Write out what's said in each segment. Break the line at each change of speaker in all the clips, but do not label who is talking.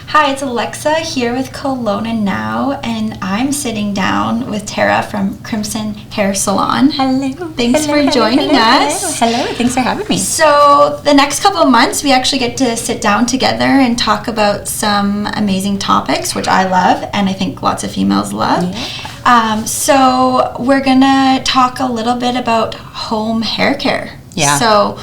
Hi, it's Alexa here with Kelowna Now, and I'm sitting down with Tara from Crimson Hair Salon.
Hello.
Thanks for joining us.
Hello. Thanks for having me.
So the next couple of months, we actually get to sit down together and talk about some amazing topics, which I love, and I think lots of females love.
Yeah.
So we're gonna talk a little bit about home hair care.
Yeah.
So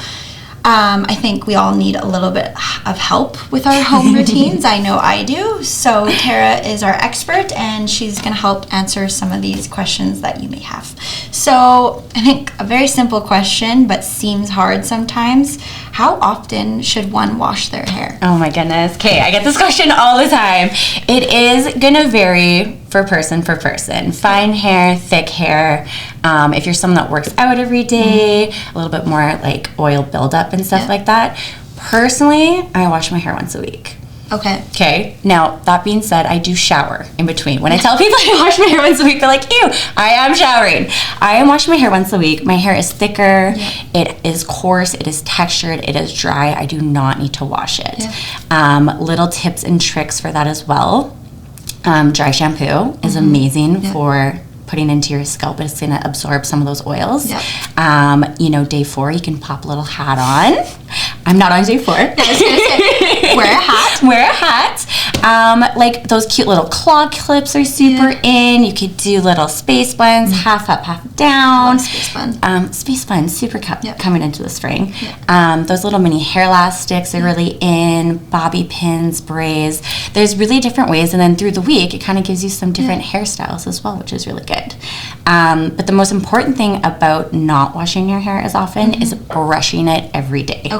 I think we all need a little bit of help with our home routines. I know I do. So Tara is our expert, and she's going to help answer some of these questions that you may have. So I think a very simple question, but seems hard sometimes. How often should one wash their hair?
Oh my goodness. Okay, I get this question all the time. It is going to vary for person. Fine hair, thick hair. If you're someone that works out every day, a little bit more like oil buildup and stuff like that. Personally, I wash my hair once a week. Okay. Now, that being said, I do shower in between. When I tell people I wash my hair once a week, they're like, ew, I am showering. I am washing my hair once a week. My hair is thicker. It is coarse. It is textured. It is dry. I do not need to wash it. Little tips and tricks for that as well. Dry shampoo is amazing for putting into your scalp. It's going to absorb some of those oils. Day 4, you can pop a little hat on. I'm not on day 4.
I was going to say, wear a hat.
Wear a hat. Like those cute little claw clips are super in. You could do little space buns, half up, half down.
Space bun.
Space buns, super coming into the spring. Those little mini hair elastics are really in. Bobby pins, braids. There's really different ways, and then through the week, it kind of gives you some different hairstyles as well, which is really good. But the most important thing about not washing your hair as often is brushing it every day.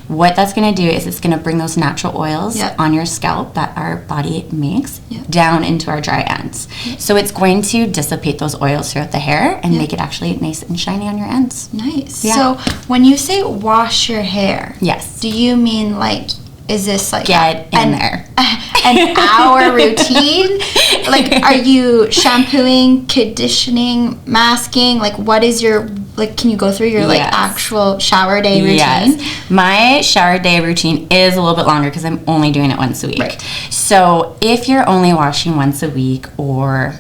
What that's going to do is it's going to bring those natural oils on your scalp that our body makes down into our dry ends. So it's going to dissipate those oils throughout the hair and make it actually nice and shiny on your ends.
Nice. So when you say wash your hair, do you mean is this like
get in there
an hour routine? Like, are you shampooing, conditioning, masking? Like, what is your can you go through your actual shower day routine?
My shower day routine is a little bit longer because I'm only doing it once a week. So if you're only washing once a week or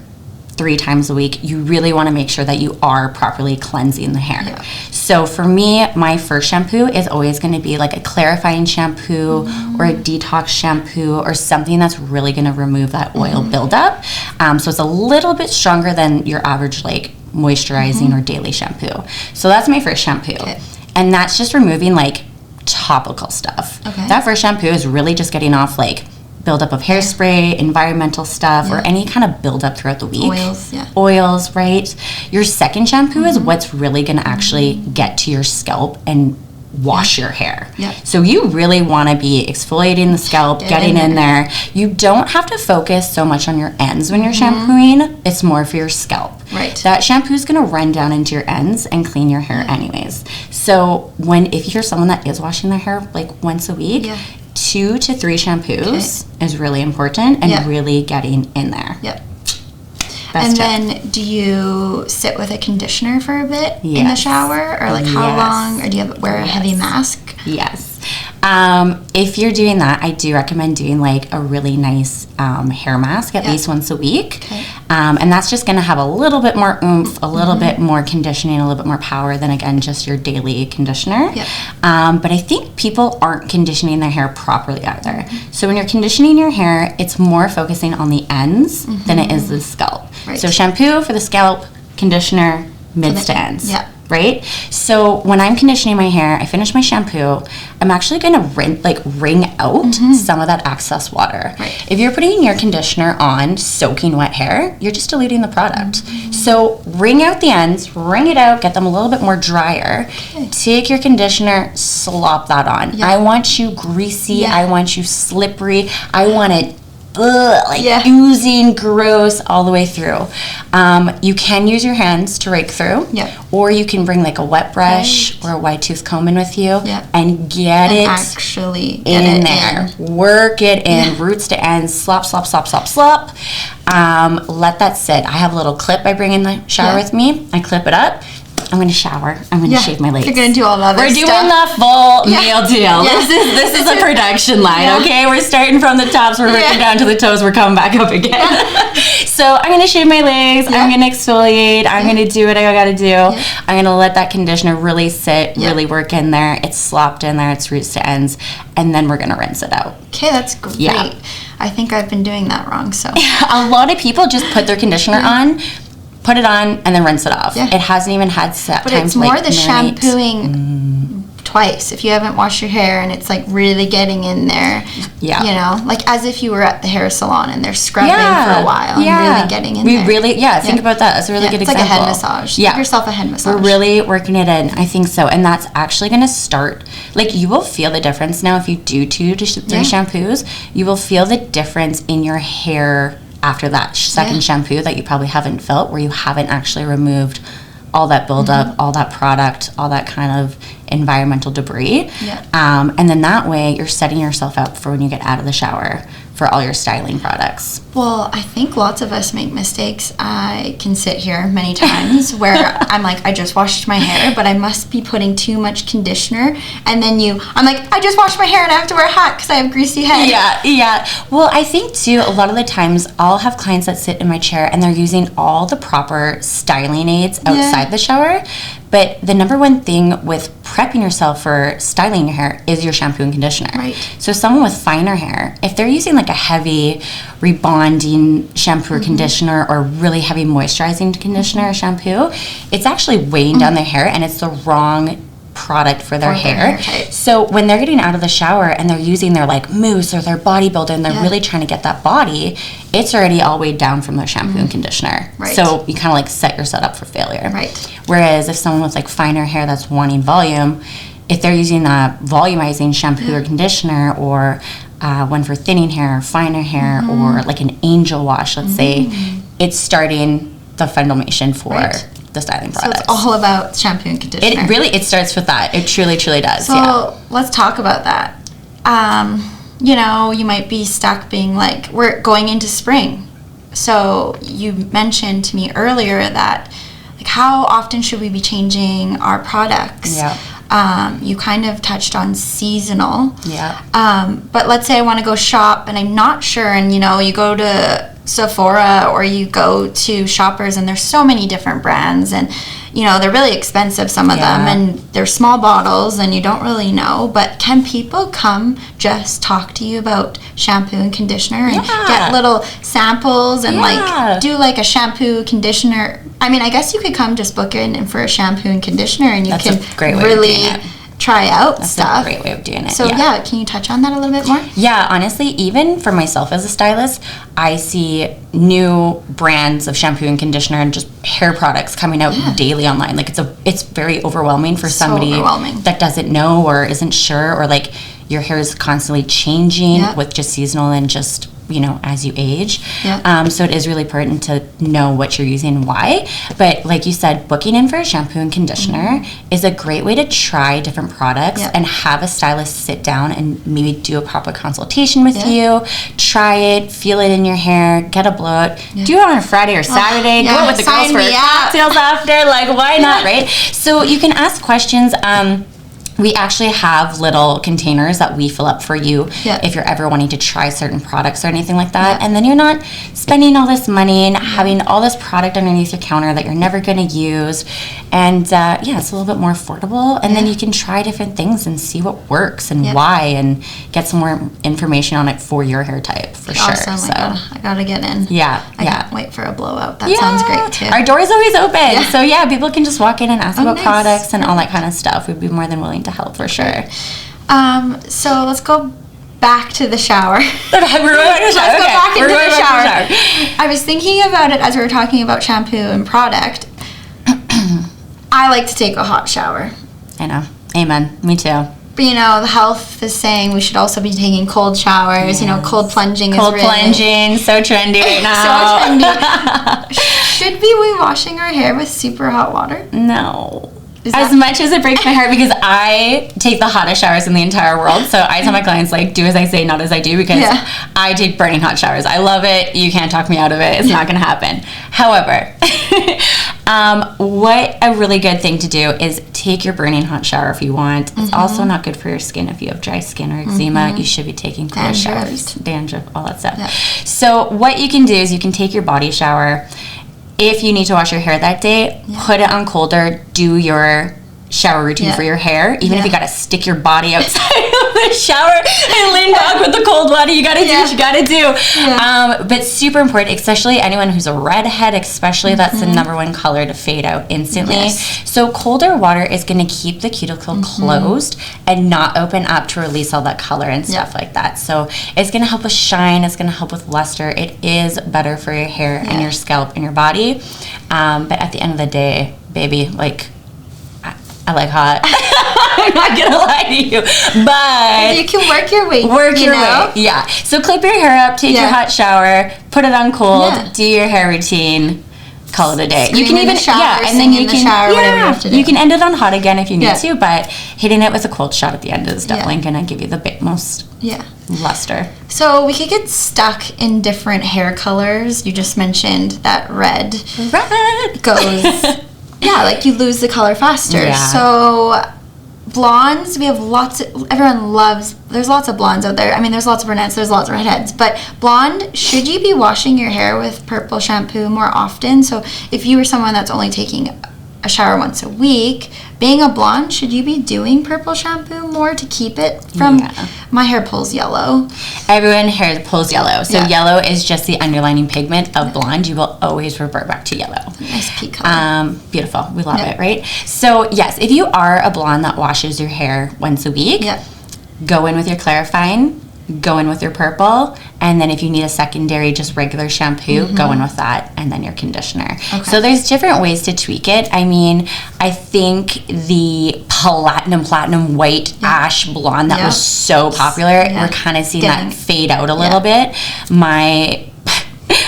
3 times a week, you really want to make sure that you are properly cleansing the hair. So for me, my first shampoo is always going to be like a clarifying shampoo or a detox shampoo or something that's really going to remove that oil buildup. So it's a little bit stronger than your average moisturizing or daily shampoo. So that's my first shampoo. And that's just removing topical stuff. That first shampoo is really just getting off buildup of hairspray, environmental stuff, or any kind of buildup throughout the week. Oils, right? Your second shampoo is what's really going to actually get to your scalp and wash your hair. So you really want to be exfoliating the scalp, getting in there. You don't have to focus so much on your ends when you're shampooing. It's more for your scalp. That shampoo is going to run down into your ends and clean your hair anyways. So if you're someone that is washing their hair once a week, 2 to 3 shampoos is really important and really getting in there.
And then do you sit with a conditioner for a bit in the shower, or how long, or do you wear a heavy mask? If you're doing that, I do recommend doing a really nice hair mask at least once a week. And that's just going to have a little bit more oomph, a little bit more conditioning, a little bit more power than, again, just your daily conditioner. But I think people aren't conditioning their hair properly either. So when you're conditioning your hair, it's more focusing on the ends than it is the scalp. So shampoo for the scalp, conditioner, mids to ends. Right? So when I'm conditioning my hair, I finish my shampoo, I'm actually going to wring out some of that excess water. If you're putting your conditioner on soaking wet hair, you're just diluting the product. So wring out the ends, wring it out, get them a little bit more drier. Take your conditioner, slop that on. I want you greasy. I want you slippery. I want it oozing gross all the way through. You can use your hands to rake through, or you can bring a wet brush or a wide tooth comb in with you and get it actually
in there. Work it in, roots to ends, slop. Let that sit. I have a little clip I bring in the shower with me. I clip it up. I'm going to shower. I'm going to shave my legs.
You're going to do all the other
We're
stuff.
doing the full meal deal. Yeah. This is a production line, okay? We're starting from the tops. We're working down to the toes. We're coming back up again. So I'm going to shave my legs. I'm going to exfoliate. I'm going to do what I got to do. I'm going to let that conditioner really sit, really work in there. It's slopped in there. It's roots to ends. And then we're going to rinse it out.
Okay, that's great. Yeah. I think I've been doing that wrong, so.
A lot of people just put their conditioner on, put it on, and then rinse it off. Yeah. It hasn't even had set
but
times
it's more
like
the shampooing twice. If you haven't washed your hair and it's like really getting in there, you know, like as if you were at the hair salon and they're scrubbing for a while and really getting in there.
Think about that. That's a really good example.
It's like a head massage. Give yourself a head massage.
We're really working it in. I think so. And that's actually going to start, like you will feel the difference now if you do 2 to 3 shampoos. You will feel the difference in your hair after that second shampoo that you probably haven't felt, where you haven't actually removed all that buildup, all that product, all that kind of environmental debris. And then that way you're setting yourself up for when you get out of the shower for all your styling products.
Well, I think lots of us make mistakes. I can sit here many times where I'm like, I just washed my hair, but I must be putting too much conditioner. And then I'm like, I just washed my hair and I have to wear a hat because I have greasy hair.
Yeah. Well, I think too, a lot of the times I'll have clients that sit in my chair and they're using all the proper styling aids outside the shower. But the number one thing with prepping yourself for styling your hair is your shampoo and conditioner.
Right.
So someone with finer hair, if they're using like a heavy rebonding shampoo or conditioner or really heavy moisturizing conditioner or shampoo, it's actually weighing down their hair and it's the wrong product for their hair. So when they're getting out of the shower and they're using their like mousse or their bodybuilder and they're really trying to get that body, it's already all weighed down from their shampoo and conditioner. So you kind of like set yourself up for failure. Whereas if someone with like finer hair that's wanting volume, if they're using a volumizing shampoo or conditioner or one for thinning hair, finer hair, or like an angel wash, let's say, it's starting the foundation for the styling products.
So it's all about shampoo and conditioner.
It starts with that. It truly does.
So let's talk about that. You know, you might be stuck being like, we're going into spring. So you mentioned to me earlier that like how often should we be changing our products? You kind of touched on seasonal. But let's say I want to go shop and I'm not sure, and you know, you go to Sephora or you go to Shoppers and there's so many different brands and you know they're really expensive, some of them, and they're small bottles and you don't really know. But can people come just talk to you about shampoo and conditioner and get little samples and like do like a shampoo conditioner? I mean, I guess you could come just book in for a shampoo and conditioner and you can really try out stuff.
That's a great way of doing it.
So can you touch on that a little bit more?
Yeah, honestly, even for myself as a stylist, I see new brands of shampoo and conditioner and just hair products coming out daily online. Like it's very overwhelming for somebody that doesn't know or isn't sure, or like your hair is constantly changing with just seasonal and just, you know, as you age. So it is really important to know what you're using and why. But like you said, booking in for a shampoo and conditioner is a great way to try different products and have a stylist sit down and maybe do a proper consultation with you, try it, feel it in your hair, get a blowout, do it on a Friday or Saturday, go out with the girls for cocktails after, like why not, right? So you can ask questions. We actually have little containers that we fill up for you if you're ever wanting to try certain products or anything like that. And then you're not spending all this money and having all this product underneath your counter that you're never going to use. And it's a little bit more affordable. And then you can try different things and see what works and why, and get some more information on it for your hair type for sure.
Awesome. So I gotta get in. I can't wait for a blowout. That sounds great too.
Our door is always open. So people can just walk in and ask about products and all that kind of stuff. We'd be more than willing to help for sure.
So let's go back to the shower.
Let's go back
into the shower. I was thinking about it as we were talking about shampoo and product. I like to take a hot shower.
I know. Amen. Me too.
But you know, the health is saying we should also be taking cold showers. You know, cold plunging
is really... plunging, so trendy right now.
So trendy. Should we be washing our hair with super hot water?
No. As much as it breaks my heart, because I take the hottest showers in the entire world, so I tell my clients, like, do as I say, not as I do, because I take burning hot showers. I love it. You can't talk me out of it. It's not going to happen. However, what a really good thing to do is take your burning hot shower if you want. It's also not good for your skin if you have dry skin or eczema. You should be taking cold showers. Dandruff, all that stuff. So what you can do is you can take your body shower. If you need to wash your hair that day, put it on colder, do your shower routine for your hair. Even if you got to stick your body outside of the shower and lean back with the cold water, you got to do what you got to do. But super important, especially anyone who's a redhead, especially that's the number one color to fade out instantly. So colder water is going to keep the cuticle closed and not open up to release all that color and stuff like that. So it's going to help with shine. It's going to help with luster. It is better for your hair and your scalp and your body. But at the end of the day, baby, like, I like hot. I'm not gonna lie to you, but
you can work your way.
Yeah. So clip your hair up, take your hot shower, put it on cold, do your hair routine, call it a day. You can even and then you can whatever you have to do. You can end it on hot again if you need to, but hitting it with a cold shot at the end is definitely gonna give you the most luster.
So we could get stuck in different hair colors. You just mentioned that red goes. Like you lose the color faster. So blondes, we have everyone loves, there's lots of blondes out there. I mean, there's lots of brunettes, there's lots of redheads. But blonde, should you be washing your hair with purple shampoo more often? So if you were someone that's only taking a shower once a week, being a blonde, should you be doing purple shampoo more to keep it from... My hair pulls yellow.
Everyone's hair pulls yellow. So yellow is just the underlining pigment of blonde. You will always revert back to yellow.
Nice peak color.
Beautiful. We love it, right? So yes, if you are a blonde that washes your hair once a week, go in with your clarifying, go in with your purple, and then if you need a secondary just regular shampoo, go in with that, and then your conditioner. So there's different ways to tweak it. I mean, I think the platinum white ash blonde that was so popular, we're kind of seeing that fade out a little bit.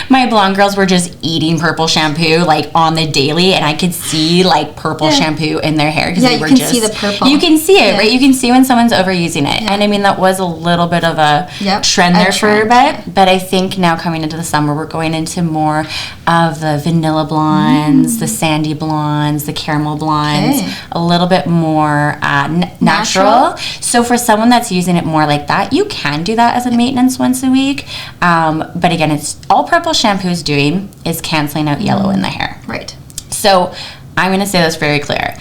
My blonde girls were just eating purple shampoo like on the daily, and I could see like purple shampoo in their hair because they were just. You can see the purple. You can see it, right? You can see when someone's overusing it, and I mean that was a little bit of a trend there for a bit. But I think now coming into the summer, we're going into more of the vanilla blondes, the sandy blondes, the caramel blondes, a little bit more natural. So for someone that's using it more like that, you can do that as a maintenance once a week. But again, it's all purple shampoo is doing is canceling out yellow in the hair.
Right.
So I'm going to say this very clear.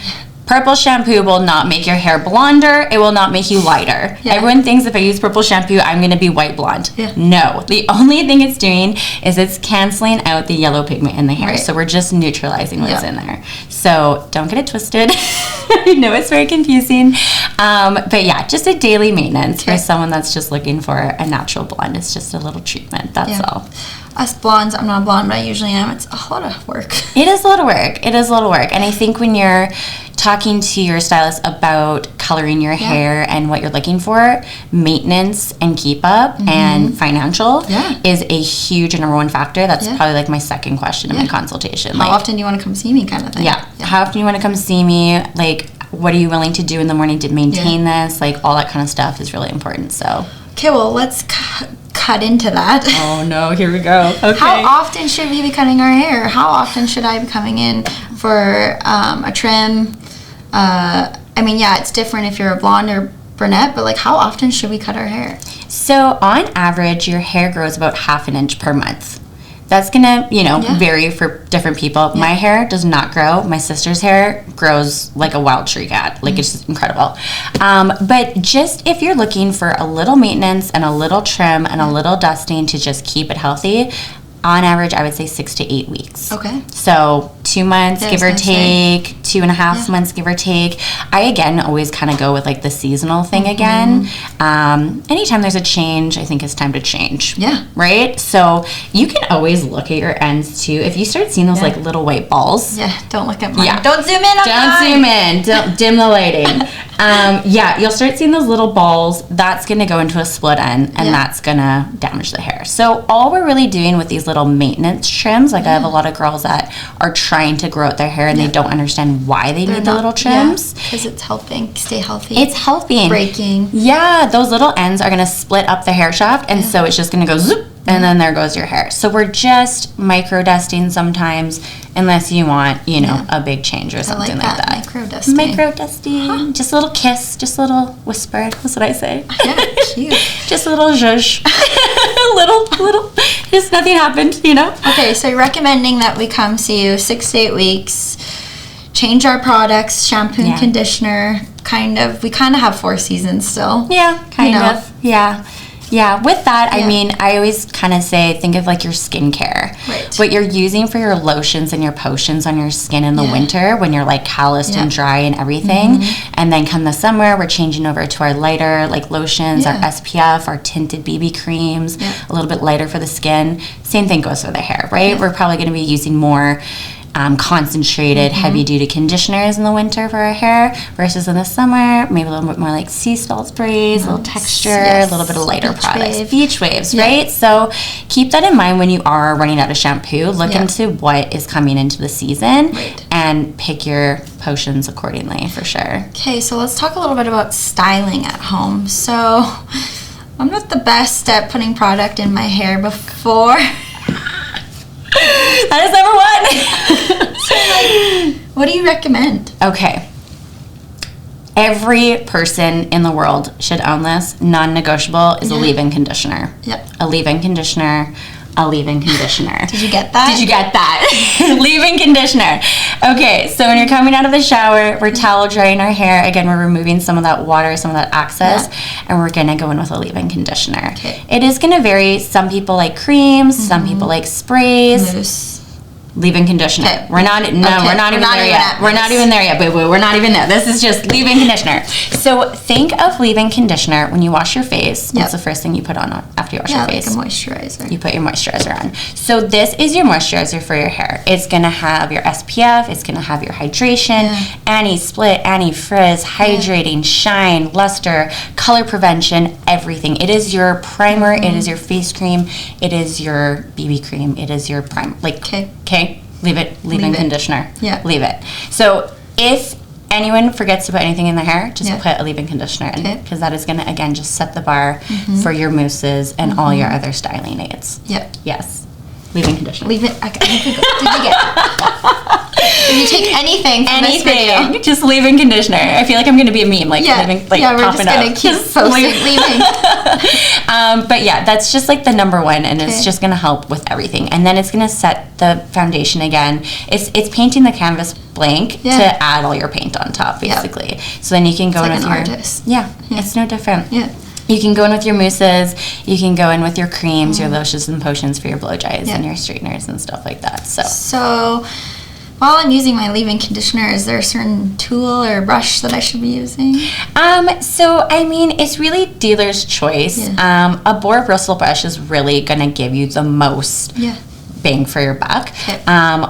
Purple shampoo will not make your hair blonder. It will not make you lighter. Everyone thinks if I use purple shampoo, I'm going to be white blonde. No. The only thing it's doing is it's canceling out the yellow pigment in the hair. So we're just neutralizing what's in there. So don't get it twisted. I know it's very confusing. But yeah, just a daily maintenance for someone that's just looking for a natural blonde. It's just a little treatment. That's all.
Us blondes, I'm not a blonde, but I usually am. It's a lot of work.
It is a lot of work. It is a lot of work. And I think when you're talking to your stylist about coloring your hair and what you're looking for, maintenance and keep up and financial is a huge number one factor. That's probably like my second question in my consultation.
How often do you want to come see me kind of thing?
How often do you want to come see me? Like, what are you willing to do in the morning to maintain this? Like, all that kind of stuff is really important. So.
Okay, well, let's cut into that.
Oh no, here we go. Okay.
How often should we be cutting our hair? How often should I be coming in for a trim? I mean, it's different if you're a blonde or brunette, but like how often should we cut our hair?
So on average, your hair grows about 1/2 inch per month. That's gonna, vary for different people. My hair does not grow. My sister's hair grows like a wild tree cat. Like it's just incredible. But just if you're looking for a little maintenance and a little trim and a little dusting to just keep it healthy, on average, I would say 6 to 8 weeks.
Okay.
So 2 months, give or take, 2.5 months, give or take. I, again, always kind of go with like the seasonal thing again. Anytime there's a change, I think it's time to change.
Yeah.
Right? So you can always look at your ends too. If you start seeing those like little white balls.
Yeah, don't look at mine. Yeah. Don't zoom in on
Don't zoom in. Don't dim the lighting. Yeah, you'll start seeing those little balls. That's going to go into a split end, and that's going to damage the hair. So all we're really doing with these little maintenance trims, like I have a lot of girls that are trying to grow out their hair and they don't understand why they need the little trims.
Because it's helping stay healthy.
It's helping.
Breaking.
Yeah, those little ends are going to split up the hair shaft, and so it's just going to go zoop, and then there goes your hair. So we're just micro dusting sometimes, unless you want, a big change or something like that.
Micro dusting.
Micro dusting. Just a little kiss, just a little whisper. That's what I say.
Yeah, cute.
Just a little zhuzh. little. Just nothing happened,
Okay, so you're recommending that we come see you 6 to 8 weeks, change our products, shampoo and conditioner. We kind of have 4 seasons still.
Yeah, kind of. Yeah, with that, I mean, I always kind of say, think of like your skincare.
Right.
What you're using for your lotions and your potions on your skin in the winter when you're like calloused and dry and everything. And then come the summer, we're changing over to our lighter like lotions, our SPF, our tinted BB creams, a little bit lighter for the skin. Same thing goes for the hair, right? Yeah. We're probably going to be using more concentrated heavy-duty conditioners in the winter for our hair versus in the summer maybe a little bit more like sea salt sprays, a little texture, a little bit of lighter products, beach waves, right? So keep that in mind when you are running out of shampoo. Look into what is coming into the season and pick your potions accordingly for sure. Okay,
so let's talk a little bit about styling at home. So I'm not the best at putting product in my hair before.
That is number one.
So, what do you recommend?
Okay. Every person in the world should own this. Non-negotiable is a leave-in conditioner.
Yep.
A leave-in conditioner. A leave-in conditioner.
Did you get that?
Did you get that? Leave-in conditioner. Okay, so when you're coming out of the shower, we're towel drying our hair. Again, we're removing some of that water, some of that excess, and we're going to go in with a leave-in conditioner.
Okay.
It is going to vary. Some people like creams, some people like sprays.
Mousse.
Leave-in conditioner.
Okay.
We're not even there yet. We're not even there yet, boo-boo. We're not even there. This is just leave-in conditioner. So think of leave-in conditioner when you wash your face. What's the first thing you put on after you wash your face?
Like a moisturizer.
You put your moisturizer on. So this is your moisturizer for your hair. It's going to have your SPF. It's going to have your hydration, anti-split, anti-frizz, hydrating, shine, luster, color prevention, everything. It is your primer. It is your face cream. It is your BB cream. It is your primer. Okay, leave it. Leave-in conditioner.
Yeah.
Leave it. So if anyone forgets to put anything in their hair, just put a leave-in conditioner in, because that is going to, again, just set the bar for your mousses and all your other styling aids.
Yep.
Yes. Leave-in conditioner.
Did you get Did you take anything from this video?
Just leave-in conditioner. I feel like I'm going to be a meme,
we're just going to keep posting leaving.
But yeah, that's just like the number one, and it's just going to help with everything. And then it's going to set the foundation again. It's painting the canvas blank to add all your paint on top, basically. Yep. So then you can go in with your
artist.
Yeah, it's no different.
Yeah.
You can go in with your mousses, you can go in with your creams, your lotions and potions for your blow dries and your straighteners and stuff like that. So
while I'm using my leave-in conditioner, is there a certain tool or brush that I should be using?
So I mean, it's really dealer's choice. A boar bristle brush is really going to give you the most bang for your buck.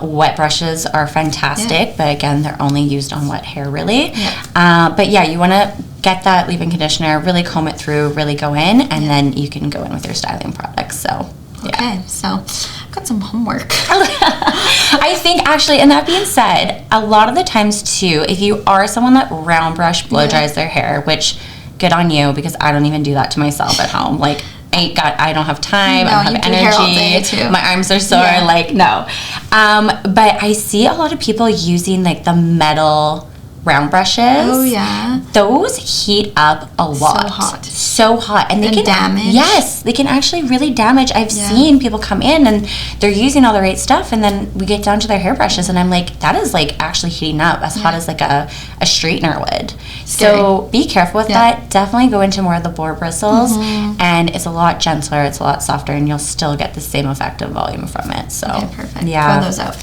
Wet brushes are fantastic, but again, they're only used on wet hair, really. But yeah, you want to get that leave-in conditioner, really comb it through, really go in, and then you can go in with your styling products. So
okay, so I've got some homework.
I think actually, and that being said, a lot of the times too, if you are someone that round brush blow dries their hair, which good on you, because I don't even do that to myself at home. Like, I don't have time, I don't have energy, my arms are sore, no. But I see a lot of people using like the metal round brushes.
Oh yeah.
Those heat up a lot. So hot. And they can
damage.
Yes, they can actually really damage. I've seen people come in and they're using all the right stuff, and then we get down to their hairbrushes and I'm like, that is like actually heating up as hot as like a straightener would.
Scary.
So be careful with that. Definitely go into more of the boar bristles, and it's a lot gentler, it's a lot softer, and you'll still get the same effective volume from it. So
okay, perfect.
Yeah.
Throw those out.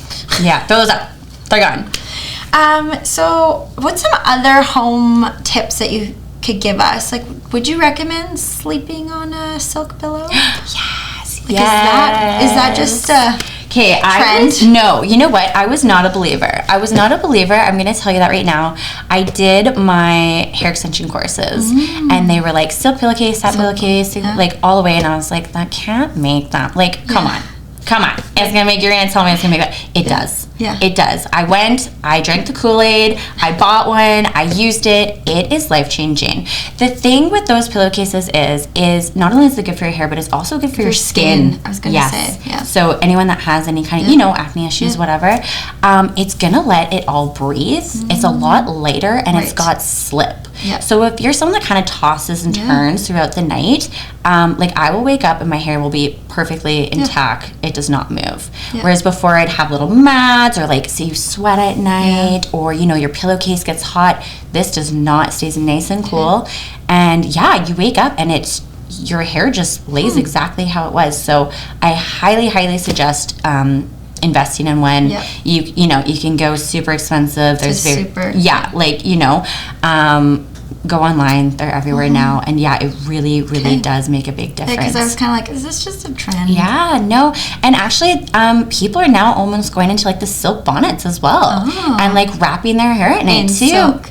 Throw those out. They're gone.
So what's some other home tips that you could give us? Like, would you recommend sleeping on a silk pillow?
Yes.
Like, is that just
Okay, no, you know what? I was not a believer. I'm going to tell you that right now. I did my hair extension courses, and they were like silk pillowcase, satin pillowcase, like all the way, and I was like, that can't make that. Like, come on. It's going to make, you're going to tell me it's going to make that. It does. Yeah. It does. I drank the Kool-Aid, I bought one, I used it. It is life-changing. The thing with those pillowcases is not only is it good for your hair, but it's also good for your skin.
I was going to say. Yeah.
So anyone that has any kind of, acne issues, whatever, it's going to let it all breathe. It's a lot lighter, and it's got slip. Yeah. So if you're someone that kind of tosses and turns throughout the night, like I will wake up and my hair will be perfectly intact. It does not move. Yeah. Whereas before I'd have little mats, or like say you sweat at night, or your pillowcase gets hot. This does not, stays nice and cool. And you wake up and your hair just lays exactly how it was. So I highly suggest investing in one. You can go super expensive. There's go online, they're everywhere now, and it really does make a big difference.
Because I was kind of like, is this just a trend?
No, and actually people are now almost going into like the silk bonnets as well, and like wrapping their hair at night too. Silk.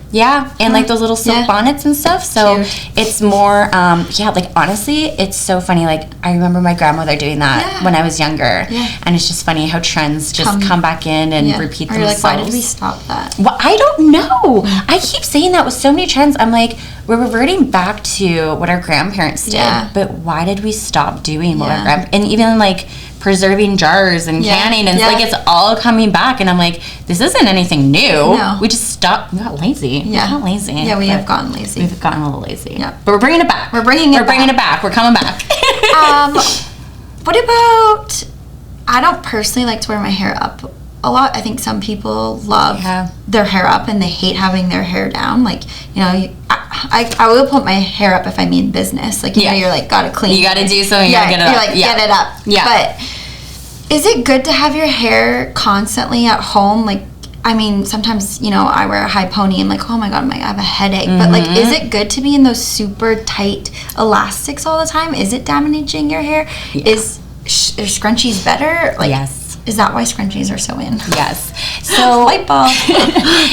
And like those little silk bonnets and stuff. So it's more like honestly, it's so funny. Like I remember my grandmother doing that when I was younger, and it's just funny how trends just come back in and repeat themselves.
Like, why did we stop that?
Well, I don't know. I keep saying that with so many trends. I'm like, we're reverting back to what our grandparents did, but why did we stop doing what our and even like preserving jars and canning, and like it's all coming back, and I'm like, this isn't anything new. No. We just stopped. We got lazy. We have
gotten lazy.
We've gotten a little lazy. But we're bringing it back. We're
bringing it back.
We're coming back.
What about, I don't personally like to wear my hair up a lot. I think some people love their hair up and they hate having their hair down. Like, I will put my hair up if I mean business. Like, you're like, gotta clean.
You gotta do something. You gotta get it up.
You're like, get it up. Yeah. But is it good to have your hair constantly at home? Like, I mean, sometimes, I wear a high pony and like, oh my God, I have a headache. But like, is it good to be in those super tight elastics all the time? Is it damaging your hair? Yeah. Is scrunchies better? Like,
yes.
Is that why scrunchies are so in?
Yes. So
light bulb.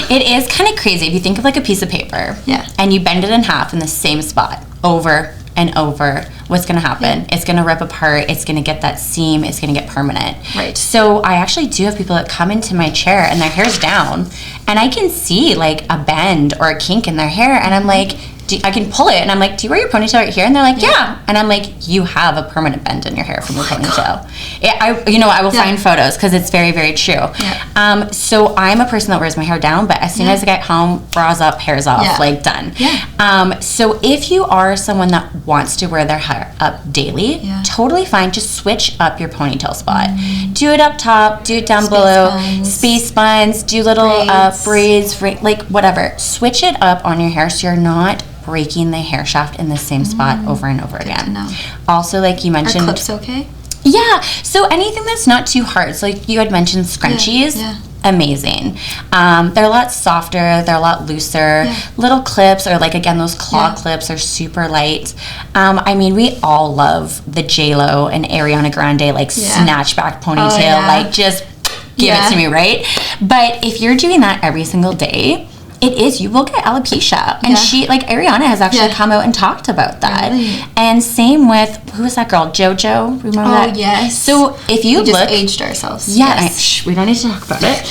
It is kind of crazy if you think of like a piece of paper. Yeah. And you bend it in half in the same spot over and over. What's going to happen? Yeah. It's going to rip apart. It's going to get that seam. It's going to get permanent. Right. So I actually do have people that come into my chair and their hair's down, and I can see like a bend or a kink in their hair, and I'm like, I can pull it, and I'm like, do you wear your ponytail right here? And they're like, yeah. And I'm like, you have a permanent bend in your hair from your ponytail. I will find photos because it's very, very true. Yeah. So I'm a person that wears my hair down, but as soon as I get home, bras up, hair's off, like done. Yeah. So if you are someone that wants to wear their hair up daily, totally fine. Just switch up your ponytail spot. Do it up top, do it down below, space buns, do little braids, like whatever. Switch it up on your hair so you're not breaking the hair shaft in the same spot over and over again. Also, like you mentioned,
are clips okay?
Yeah. So anything that's not too hard. So like you had mentioned scrunchies. Amazing. They're a lot softer. They're a lot looser. Little clips, or like again those claw clips, are super light. I mean, we all love the J-Lo and Ariana Grande like snatch back ponytail. Like just give it to me, right? But if you're doing that every single day, you will get alopecia. And she, like Ariana has actually come out and talked about that. Really? And same with, who was that girl? JoJo? Remember that? Oh, yes. So if you
we just aged ourselves.
Yeah. We don't need to talk about it.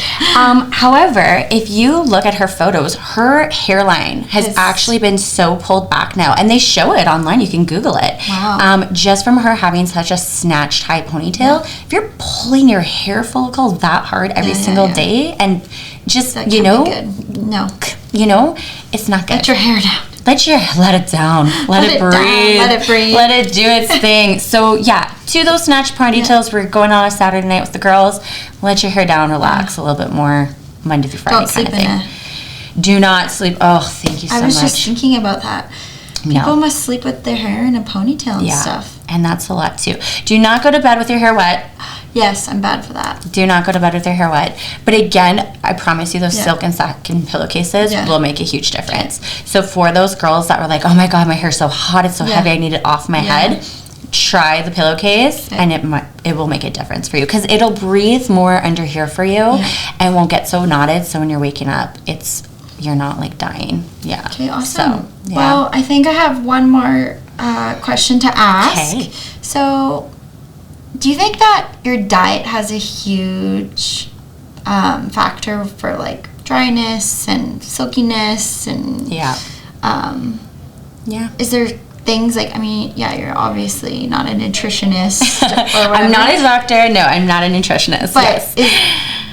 However, if you look at her photos, her hairline has actually been so pulled back now. And they show it online. You can Google it. Wow. Just from her having such a snatched high ponytail. If you're pulling your hair follicle that hard every single day, and just,
that can't be good. No.
It's not good.
Let your hair down.
Let it down. Let it breathe. Let it breathe. Let it do its thing. So, to those snatch ponytails, we're going on a Saturday night with the girls. Let your hair down, relax a little bit more, Monday through Friday kind of thing. Do not sleep. Oh, thank you so much.
I was just thinking about that. People must sleep with their hair in a ponytail and stuff.
And that's a lot too. Do not go to bed with your hair wet.
Yes, I'm bad for that.
Do not go to bed with your hair wet. But again, I promise you those silk and satin pillowcases will make a huge difference. So for those girls that were like, oh my God, my hair's so hot, it's so heavy, I need it off my head. try the pillowcase, and it will make a difference for you, because it'll breathe more under here for you, and won't get so knotted. So when you're waking up, you're not like dying. Yeah.
Okay, awesome. So, yeah. Well, I think I have one more question to ask. Okay. So, do you think that your diet has a huge factor for like dryness and silkiness and is there things like, I mean, you're obviously not a nutritionist or whatever.
I'm not a doctor. No, I'm not a nutritionist.
But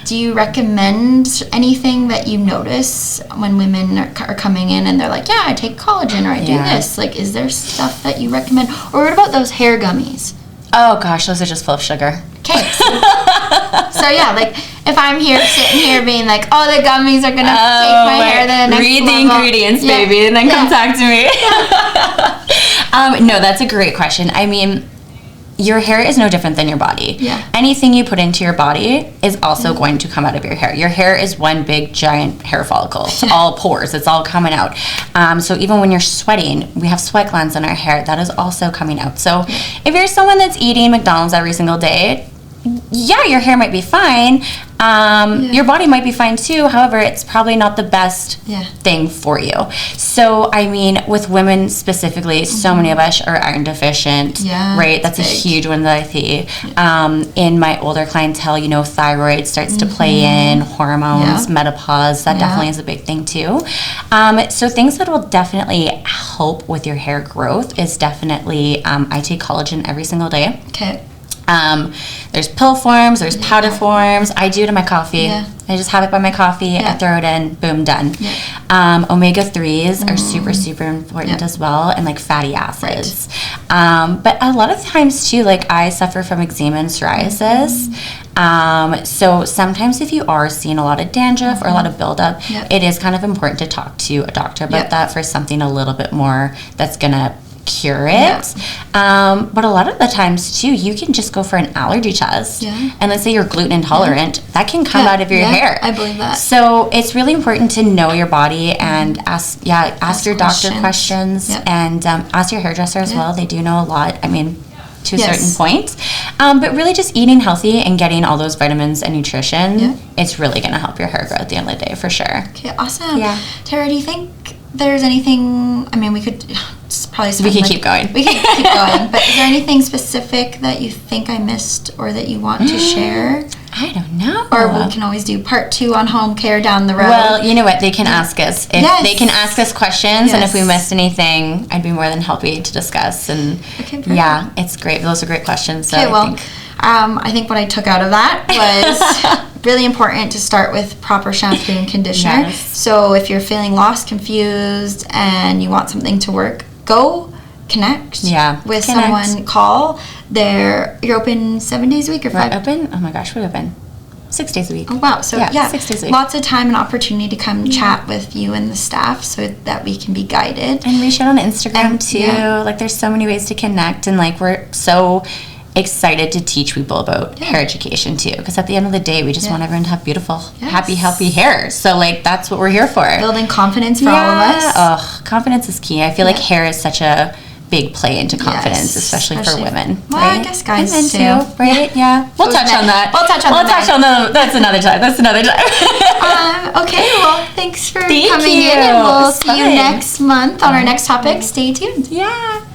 do you recommend anything that you notice when women are coming in and they're like, yeah, I take collagen or I do this? Like, is there stuff that you recommend? Or what about those hair gummies?
Oh, gosh, those are just full of sugar.
Okay. So, yeah, like, if I'm sitting here being like, oh, the gummies are going to take my hair to the next
read
level.
the ingredients, baby, and then come talk to me. No, that's a great question. I mean, your hair is no different than your body.
Yeah.
Anything you put into your body is also going to come out of your hair. Your hair is one big, giant hair follicle. It's all pores. It's all coming out. So even when you're sweating, we have sweat glands in our hair. That is also coming out. So if you're someone that's eating McDonald's every single day, your hair might be fine. Your body might be fine too. However, it's probably not the best thing for you. So, I mean, with women specifically, so many of us are iron deficient, right? That's a huge one that I see. In my older clientele, thyroid starts to play in, hormones, menopause, that definitely is a big thing too. So things that will definitely help with your hair growth is definitely, I take collagen every single day.
Okay.
There's pill forms, there's powder forms. I do it in my coffee. I just have it by my coffee. I throw it in, boom, done. Omega-3s are super, super important as well, and like fatty acids. But a lot of times too, like I suffer from eczema and psoriasis. So sometimes if you are seeing a lot of dandruff or a lot of buildup, it is kind of important to talk to a doctor about that for something a little bit more that's going to cure it. But a lot of the times too, you can just go for an allergy test, and let's say you're gluten intolerant, that can come out of your hair.
I believe that.
So it's really important to know your body and ask your doctor questions and ask your hairdresser as well. They do know a lot, I mean, to a certain point, but really just eating healthy and getting all those vitamins and nutrition, it's really going to help your hair grow at the end of the day for sure.
Okay, awesome. Tara, do you think there's anything, I mean, we could probably
keep going.
We could keep going, but is there anything specific that you think I missed or that you want to share?
I don't know.
Or we can always do part 2 on home care down the road.
Well, you know what? They can ask us. If they can ask us questions, and if we missed anything, I'd be more than happy to discuss. And it's great. Those are great questions. So
I think what I took out of that was really important to start with proper shampoo and conditioner. So if you're feeling lost, confused, and you want something to work, go connect with someone. Call. You're open 7 days a week or 5?
We're open? Oh my gosh, we're open 6 days a week.
Oh wow. So
6 days a week.
Lots of time and opportunity to come chat with you and the staff so that we can be guided.
And reach out on Instagram too. Like there's so many ways to connect, and like we're so excited to teach people about hair education too, because at the end of the day we just want everyone to have beautiful, happy, healthy hair. So like that's what we're here for.
Building confidence for all of us.
Oh, confidence is key. I feel like hair is such a big play into confidence, especially for women.
Well,
right?
I guess guys
too, right? Yeah. We'll touch on that.
We'll touch on that.
That's another time.
Okay, well, thanks for coming in, and we'll see you next month on our next topic. Stay tuned.
Yeah.